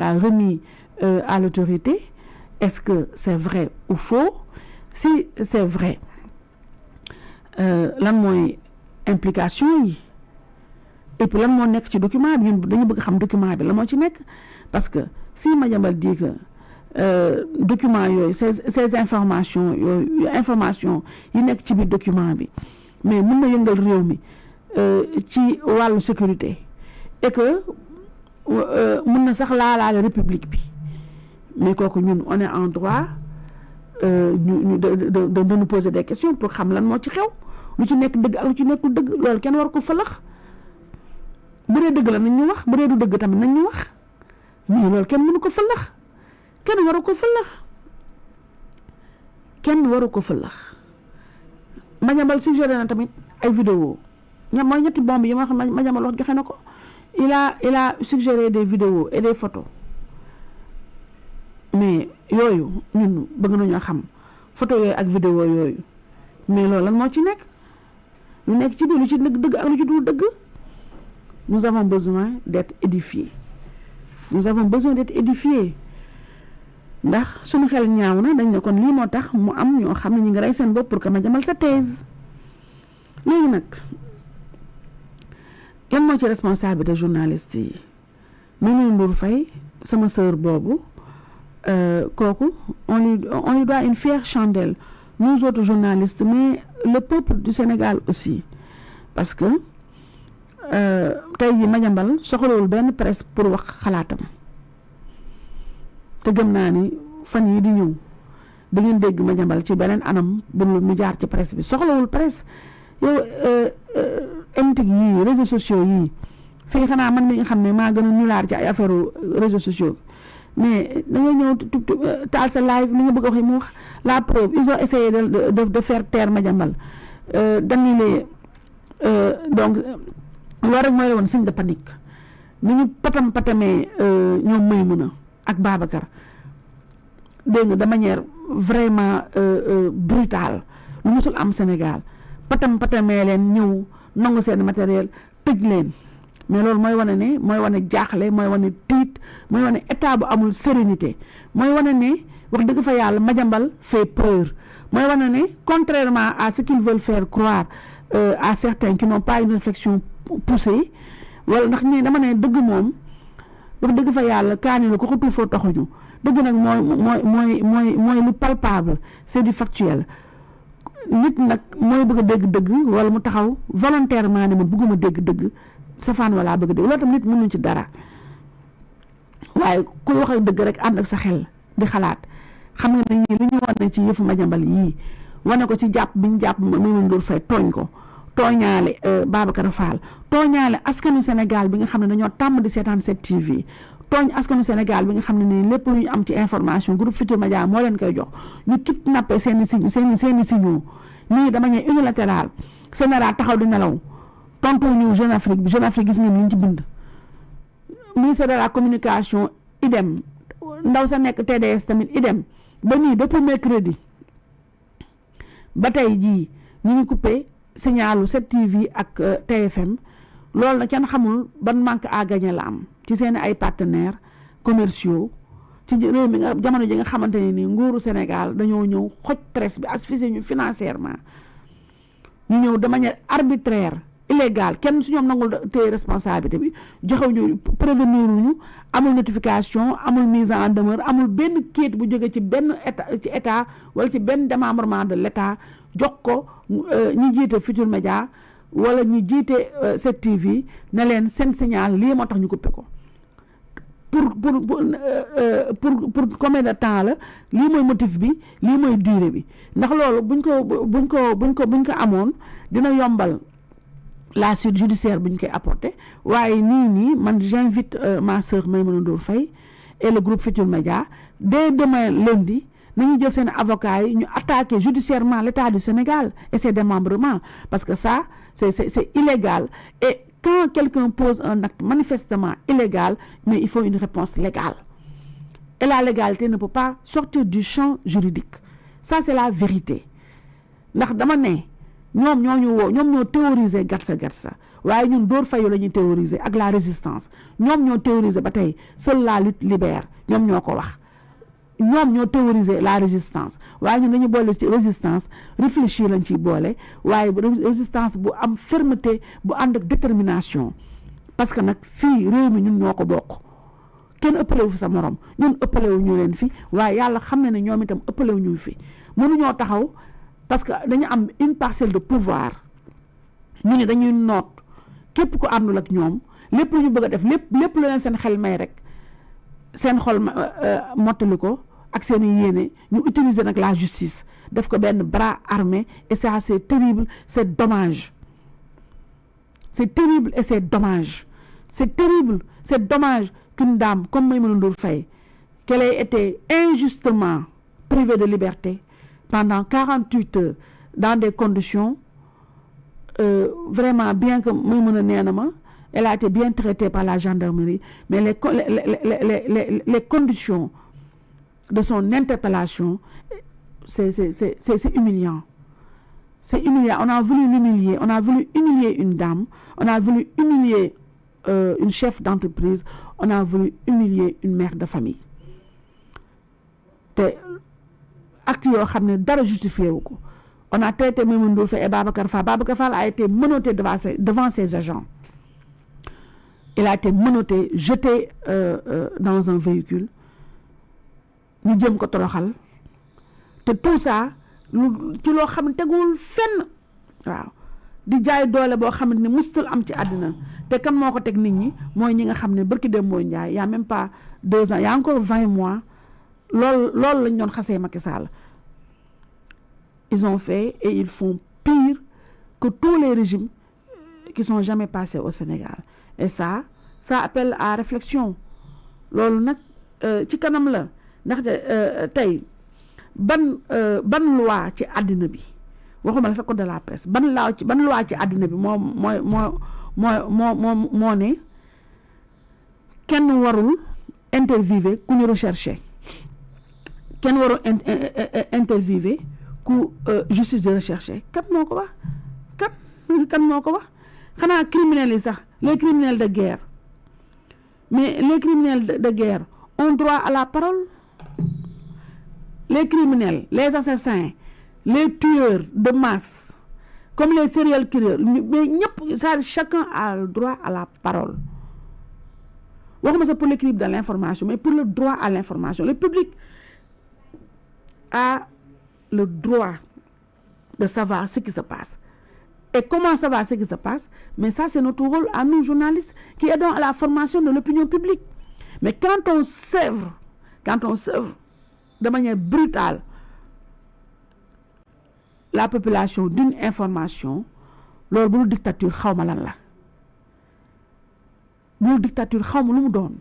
remis à l'autorité. Est-ce que c'est vrai ou faux? Si c'est vrai, lan mooy implication yi et puis lan moo nekk ci document bi ñun dañu bëgg xam document bi la moo ci nekk parce que si Madiambal dit que document yooyu ces informations yooyu information yi nekk ci biir document bi mais mën na yëngal réew mi ci wàllu sécurité et que mën na sax laalaale république bi mais kooku ñun on est en droit ñu de nous poser des questions pour xam lan moo ci xew lu ci nekk dëgg ak lu ci nekkul dëgg loolu kenn war ko fëlax bu dee dëgg la nañ ñu wax bu dee du dëgg tamit nañ ñu wax mais loolu kenn mënu ko fëlax kenn waru ko fëlax kenn waru ko fëlax Madiambal suggéré na tamit ay vidéo mooy ñetti bombe yi ma xam Madiambal wax joxe na ko il a suggéré des vidéos et des photos mais yooyu ñun bëgg nañoo xam photo yooyu ak vidéo yooyu mais loolu lan moo ci nekk lu nekk ci biir lu ci dëgg ak lu ci dul dëgg. Nous avons besoin d'être édifiés nous avons besoin d'être édifiés ndax suñu xel ñaaw na dañ ne kon lii moo tax mu am ñoo xam ne ñu ngi rey seen bopp pour que Madiambal sa thèse léegi nag lan moo ci responsabilité journaliste yi Mimi Ndour Faye sama sœur boobu kooku on lui doit une fière chandelle nous autres journalistes mais le peuple du Sénégal aussi parce que tey jii Madiambal soxlawul benn presse pour wax xalaatam te gëm naa ni fan yi di ñëw da ngeen dégg Madiambal ci beneen anam bu mu jaar ci presse bi soxlawul presse yow MTIC yii réseaux sociaux yii fii xanaa man mi nga xam ne maa gën a nulaar ci ay affaire réseaux sociaux mais da nga ñëw taal sa live li nga bëgg a wax mu wax la preuve ils ont essayé de faire taire Madiambal d'annuler donc loolu rek mooy la woon signe de panique ni ñu patamee ñoom Maïmouna ak Babacar dégg nga de manière vraiment brutale lu musul am Sénégal patamee leen ñëw nangu seen matériel tëj leen mais loolu mooy wane jaaxle mooy wane tiit mooy wane état bu amul sérénité mooy wane ne wax dëgg fa yàlla Madiambal fait peur mooy wane ne contrairement à ce qu'ils veulent faire croire à certains qui n'ont pas une réflexion poussée wala ndax ñi dama ne dëgg moom wax dëgg fa yàlla kaani la ko ko tuufoo taxuñu dëgg nag mooy lu palpable c'est du factuel nit nag mooy bëgg a dégg dëgg wala mu taxaw volontairement ne man bëgguma dégg dëgg safaan wala bëgg dégg loolu tam nit mënuñ ci dara waaye kuy wax ak dëgg rek ànd ak sa xel di xalaat xam nga ne ñii li ñu wane ci yëfu Madiambal yii wane ko ci jàpp bi ñu jàpp Mimi Ndour Faye tooñ ko tooñaale Babacar Fall tooñaale askanu Sénégal bi nga xam ne dañoo tàmm di seetaan 7TV tooñ askanu Sénégal bi nga xam ne nii lépp lu ñu am ci information groupe Futurs Médias moo leen koy jox ñu kidnappé seeni signaux nii dama ñëw unilatéral Sénégal taxaw di nelaw tontu ñu Jeune Afrique bi Jeune Afrique gis ngeen li ñu ci bind ministère de la communication idem ndaw sa nekk TDS tamit idem ba nii depuis mercredi ba tey jii ñu ngi coupé signalu 7TV ak TFM loolu na kenn xamul ban manque à gagner la am ci seen ay partenaires commerciaux ci réew mi nga jamono ji nga xamante ne nii nguuru Sénégal dañoo ñëw xoj presse bi asphyxier ñu financièrement ñu ñëw de manière arbitraire illégale kenn su ñoom nangul téye responsabilité bi joxew ñu prévenir ñu amul notification amul mise en demeure amul benn kayit bu jóge ci benn état wala ci benn démembrement de l'état jox ko ñi jiite Futurs Médias wala ñi jiite 7TV ne leen seen signal lii moo tax ñu coupé ko pour combien de temps la lii mooy motif bi lii mooy durée bi ndax loolu buñ ko amoon dina yombal la suite judiciaire buñ koy apporter waaye nii man j'invite ma sœur Maïmouna Ndour Faye et le groupe Futurs Médias dès demain lundi nañu jël seen avocats yi ñu attaquer judiciairement l'État du Sénégal et ses démembrements parce que ça c'est illégal et quand quelqu'un pose un acte manifestement illégal mais il faut une réponse légale et la légalité ne peut pas sortir du champ juridique ça c'est la vérité ndax dama ne ñoom ñoo théoriser gatsa waaye ñun dóor fayu la ñuy théoriser ak la résistance ñoom ñoo théoriser ba tey seule la lutte libère ñoom ñoo ko wax ñoom ñoo théoriser la résistance waaye ñun dañu boole ci résistance réfléchir lañ ciy boole waaye résistance bu am fermeté bu ànd ak détermination parce que nag fii réew mi ñun ñoo ko bokk kenn ëppalewu fi sa morom ñun ëppalewu ñu leen fi waaye yàlla xam na ne ñoom itam ëppalewu ñu fi mënuñoo taxaw parce que dañu am une parcelle de pouvoir ñu ne dañuy noot képp ku àndul ak ñoom lépp lu ñu bëgg a def lépp lu leen seen xel may rek seen xol mottali ko ak seen i yéene ñu utiliser nag la justice def ko benn bras armé et ça c'est terrible c'est dommage c'est terrible et c'est dommage c'est terrible c'est dommage qu'une dame comme Maïmouna Ndour Faye qu'elle ait été injustement privée de liberté pendant 48 heures dans des conditions vraiment bien que Maïmouna nee na ma elle a été bien traitée par la gendarmerie mais les conditions de son interpellation c'est humiliant. C'est humiliant. On a voulu l'humilier. On a voulu humilier une dame. On a voulu humilier une chef d'entreprise. On a voulu humilier une mère de famille. Te acte yoo xam ne dara justifié wu ko. On a traité Maïmouna Ndour Faye et Babacar Fall. Babacar Fall a été menotté devant ses agents. Il a été menotté, jeté dans un véhicule. ñu jëm ko toroxal te tout ça ci loo xam ne teguwul fenn waaw di jaay doole boo xam ne mustul am ci àddina te kan moo ko teg nit ñi mooy ñi nga xam ne barki dem mooy njaay y a même pas 2 ans y a encore 20 mois loolu lañ doon xasee Macky Sall ils ont fait et ils font pire que tous les régimes qui sont jamais passés au Sénégal et ça appelle à réflexion loolu nag ci kanam la ndaxte tey ban loi ci àddina bi waxuma la sa code de la presse ban loi ci àddina bi moo ne kenn warul interviewer ku ñu recherché kenn warul interviewer ku justice de recherché kan moo ko wax kan moo ko wax xanaa criminels yi sax les criminels de guerre mais les criminels de guerre ont droit à la parole. Les criminels, les assassins, les tueurs de masse, comme les serial killers, mais chacun a le droit à la parole. C'est pour l'équilibre de l'information, mais pour le droit à l'information. Le public a le droit de savoir ce qui se passe. Et comment savoir ce qui se passe? Mais ça, c'est notre rôle à nous, journalistes, qui aidons à la formation de l'opinion publique. Mais quand on sèvre de manière brutale la population d'une information, loolu bu dictature xawma lan la bu dictature xawma lu mu doon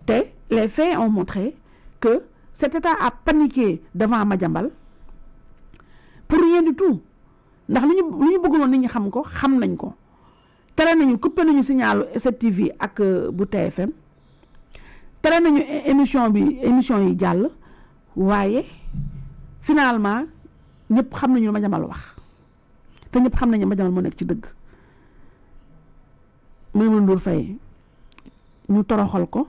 te les faits ont montré que cet État a paniqué devant Madiambal pour rien du tout ndax li ñu bëggoon nit ñi xam ko xam nañ ko tere nañu coupé nañu signalu 7TV ak bu TFM tere nañu émission yi jàll waaye finalement ñëpp xam nañu Madiambal wax te ñëpp xam nañu Madiambal moo nekk ci dëgg Maïmouna Ndour Faye ñu toroxal ko